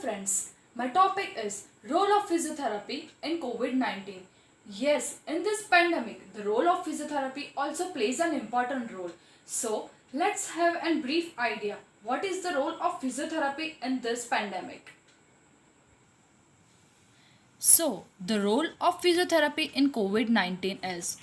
friends, my topic is role of physiotherapy in COVID-19. Yes, in this pandemic, the role of physiotherapy also plays an important role. So, let's have a brief idea what is the role of physiotherapy in this pandemic. So, the role of physiotherapy in COVID 19 is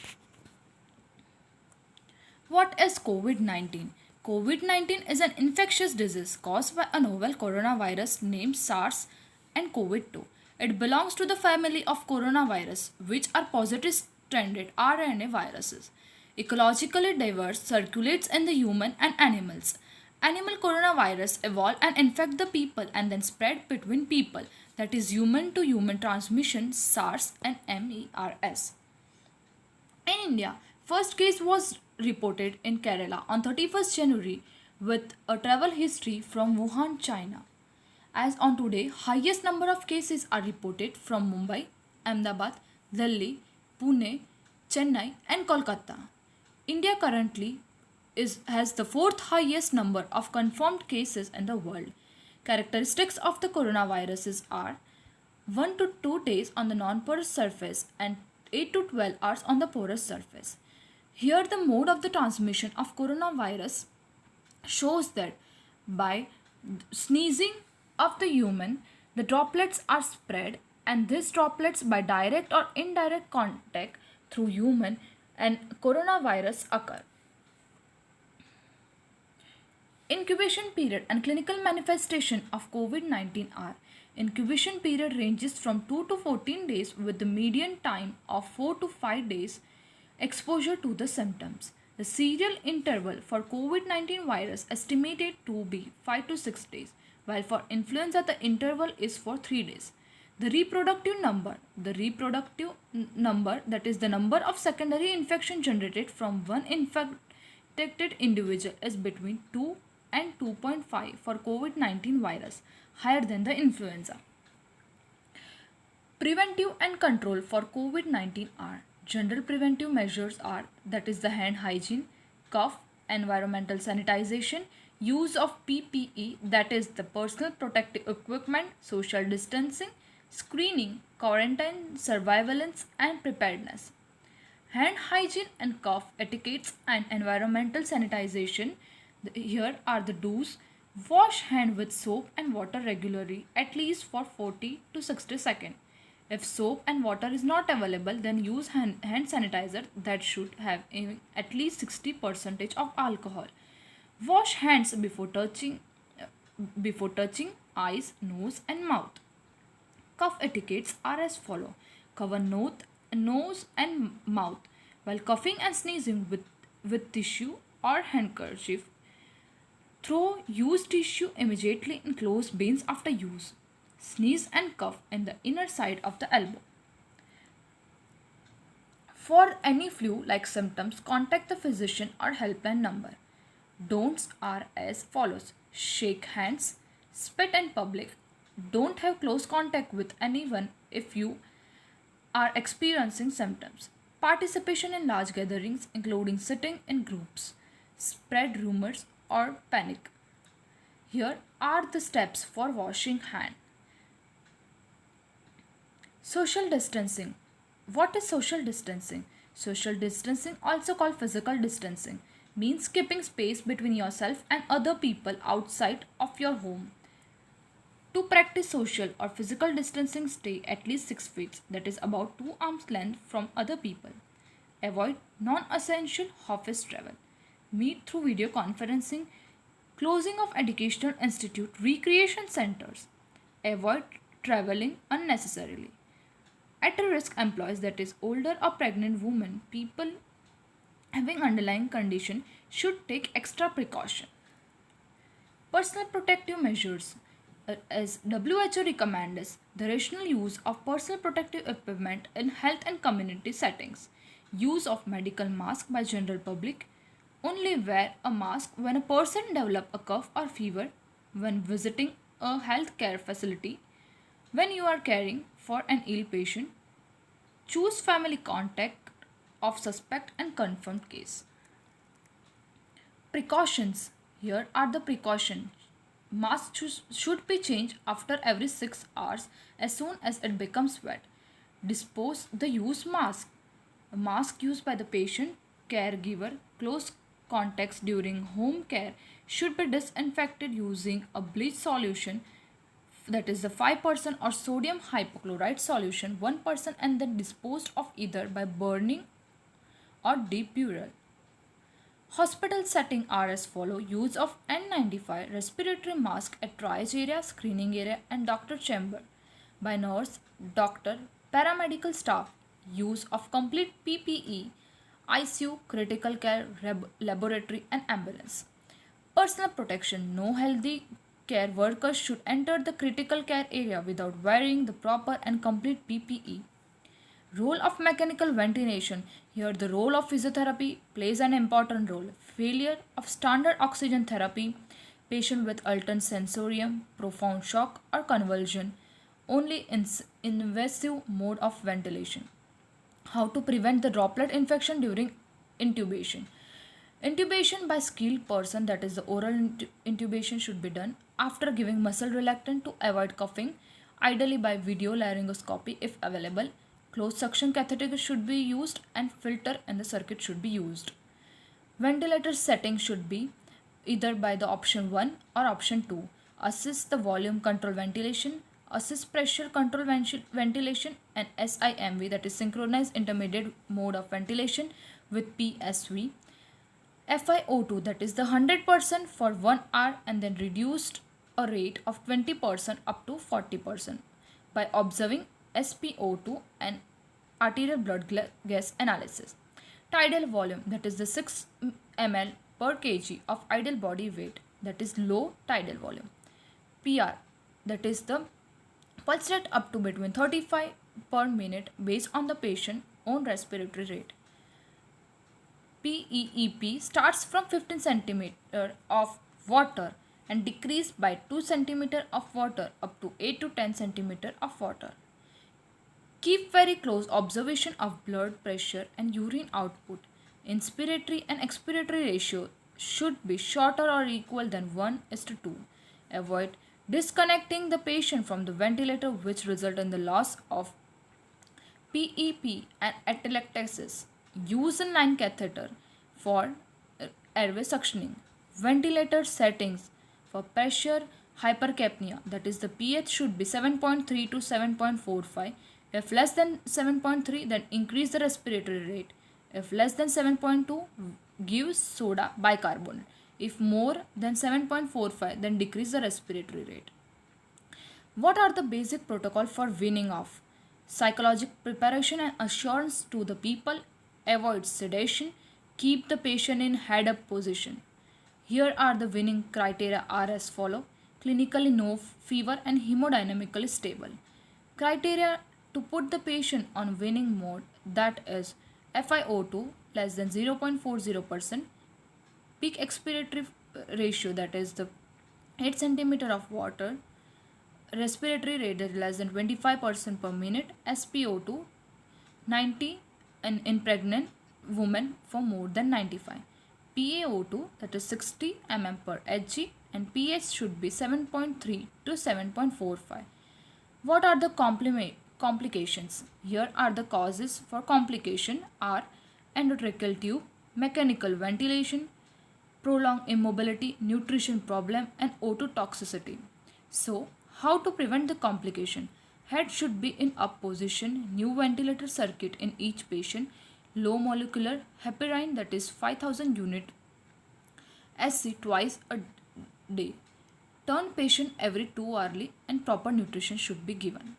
what is COVID 19? COVID 19 is an infectious disease caused by a novel coronavirus named SARS and COVID 2. It belongs to the family of coronavirus, which are positive stranded RNA viruses. Ecologically diverse, circulates in the human and animals. Animal coronavirus evolve and infect the people and then spread between people, that is human to human transmission, SARS and MERS. In India, first case was reported in Kerala on 31st January with a travel history from Wuhan, China. As on today, highest number of cases are reported from Mumbai, Ahmedabad, Delhi, Pune, Chennai and Kolkata. India currently has the fourth highest number of confirmed cases in the world. Characteristics of the coronaviruses are 1 to 2 days on the non-porous surface and 8 to 12 hours on the porous surface. Here the mode of the transmission of coronavirus shows that by sneezing of the human, the droplets are spread and these droplets by direct or indirect contact through human and coronavirus occur. Incubation period and clinical manifestation of COVID-19 are incubation period ranges from 2 to 14 days with the median time of 4 to 5 days exposure to the symptoms. The serial interval for COVID-19 virus estimated to be 5 to 6 days, while for influenza the interval is for 3 days. The reproductive number, that is the number of secondary infection generated from one infected individual, is between 2 and 2.5 for COVID-19 virus, higher than the influenza. Preventive and control for COVID-19 are general preventive measures are, that is the hand hygiene, cough, environmental sanitization, use of PPE, that is the personal protective equipment, social distancing, screening, quarantine, surveillance and preparedness. Hand hygiene and cough etiquettes and environmental sanitization. Here are the do's. Wash hand with soap and water regularly at least for 40 to 60 seconds. If soap and water is not available, then use hand sanitizer that should have at least 60% of alcohol. Wash hands before touching eyes, nose and mouth. Cough etiquettes are as follow. Cover nose and mouth while coughing and sneezing with tissue or handkerchief. Throw used tissue immediately in closed bins after use. Sneeze and cough in the inner side of the elbow. For any flu-like symptoms, contact the physician or helpline number. Don'ts are as follows. Shake hands, spit in public, don't have close contact with anyone if you are experiencing symptoms. Participation in large gatherings, including sitting in groups, spread rumors or panic. Here are the steps for washing hand. Social distancing. What is social distancing? Social distancing, also called physical distancing, means keeping space between yourself and other people outside of your home. To practice social or physical distancing, stay at least 6 feet, that is about 2 arms length from other people. Avoid non-essential office travel. Meet through video conferencing. Closing of educational institute, recreation centers. Avoid traveling unnecessarily. At-risk employees, that is older or pregnant women, people having underlying condition should take extra precaution. Personal protective measures. As WHO recommends the rational use of personal protective equipment in health and community settings. Use of medical mask by general public. Only wear a mask when a person develops a cough or fever, when visiting a healthcare facility, when you are caring for an ill patient. Choose family contact of suspect and confirmed case. Precautions. Here are the precautions. Mask should be changed after every 6 hours as soon as it becomes wet. Dispose the used mask. A mask used by the patient, caregiver, close contacts during home care should be disinfected using a bleach solution, that is the 5% or sodium hypochlorite solution 1%, and then disposed of either by burning or deep burial. Hospital setting are as follow: use of N95 respiratory mask at triage area, screening area and doctor chamber by nurse, doctor, paramedical staff. Use of complete PPE, ICU, critical care, laboratory and ambulance. Personal protection: no healthy care workers should enter the critical care area without wearing the proper and complete PPE. Role of mechanical ventilation. Here, the role of physiotherapy plays an important role. Failure of standard oxygen therapy, patient with altered sensorium, profound shock, or convulsion. Only invasive mode of ventilation. How to prevent the droplet infection during intubation. Intubation by skilled person, that is the oral intubation, should be done after giving muscle relaxant to avoid coughing, ideally by video laryngoscopy if available. Closed suction catheter should be used and filter and the circuit should be used. Ventilator setting should be either by the option 1 or option 2. Assist the volume control ventilation, assist pressure control ventilation, and SIMV, that is synchronized intermediate mode of ventilation with PSV. FiO2, that is the 100% for 1 hour and then reduced a rate of 20% up to 40% by observing SpO2 and arterial blood gas analysis. Tidal volume, that is the 6 ml per kg of ideal body weight, that is low tidal volume. PR, that is the pulse rate up to between 35 per minute based on the patient own respiratory rate. PEEP starts from 15 cm of water and decrease by 2 cm of water up to 8 to 10 cm of water. Keep very close observation of blood pressure and urine output. Inspiratory and expiratory ratio should be shorter or equal than 1:2. Avoid disconnecting the patient from the ventilator, which result in the loss of PEP and atelectasis. Use a 9 catheter for airway suctioning. Ventilator settings for pressure hypercapnia, that is the pH should be 7.3 to 7.45. If less than 7.3, then increase the respiratory rate. If less than 7.2, give soda bicarbonate. If more than 7.45, then decrease the respiratory rate. What are the basic protocol for weaning off? Psychological preparation and assurance to the people, avoid sedation, keep the patient in head up position. Here are the weaning criteria are as follow: clinically no fever and hemodynamically stable. Criteria to put the patient on weaning mode, that is FiO2 less than 0.40%, peak expiratory ratio, that is the 8 cm of water, respiratory rate is less than 25% per minute, SpO2 90 and in pregnant women for more than 95. PaO2, that is 60 mm per Hg, and pH should be 7.3 to 7.45. What are the complications? Here are the causes for complication are endotracheal tube, mechanical ventilation, prolonged immobility, nutrition problem and O2 toxicity. So, how to prevent the complication? Head should be in up position, new ventilator circuit in each patient, low molecular heparin, that is 5000 unit SC twice a day. Turn patient every 2 hourly and proper nutrition should be given.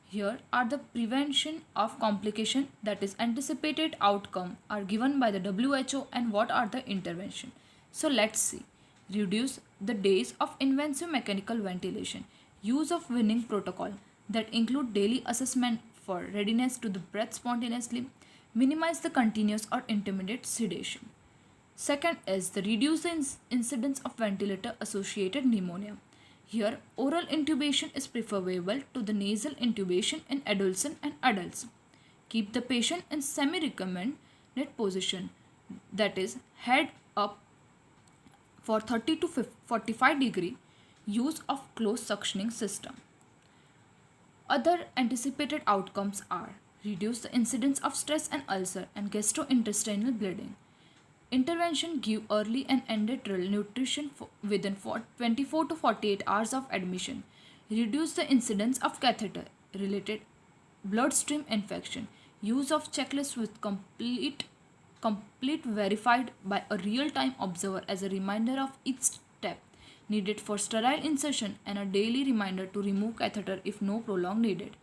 Here are the prevention of complication, that is anticipated outcome are given by the WHO, and what are the intervention. So let's see. Reduce the days of invasive mechanical ventilation. Use of weaning protocol that include daily assessment for readiness to the breath spontaneously. Minimize the continuous or intermediate sedation. Second is the reduce the incidence of ventilator associated pneumonia. Here, oral intubation is preferable to the nasal intubation in adolescents and adults. Keep the patient in semi-recumbent position, that is head up for 30 to 45 degree. use of closed suctioning system. Other anticipated outcomes are reduce the incidence of stress and ulcer and gastrointestinal bleeding. Intervention give early and enteral nutrition within 24 to 48 hours of admission. Reduce the incidence of catheter related bloodstream infection. Use of checklist with complete verified by a real-time observer as a reminder of each step needed for sterile insertion and a daily reminder to remove catheter if no prolonged needed.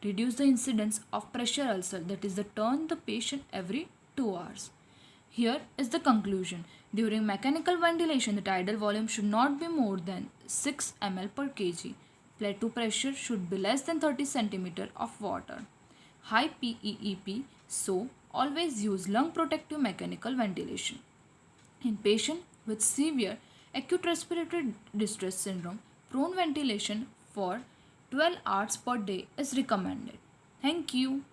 Reduce the incidence of pressure ulcer, that is the turn the patient every 2 hours. Here is the conclusion. During mechanical ventilation, the tidal volume should not be more than 6 ml per kg. Plateau pressure should be less than 30 cm of water. High PEEP, so always use lung protective mechanical ventilation. In patients with severe acute respiratory distress syndrome, prone ventilation for 12 hours per day is recommended. Thank you.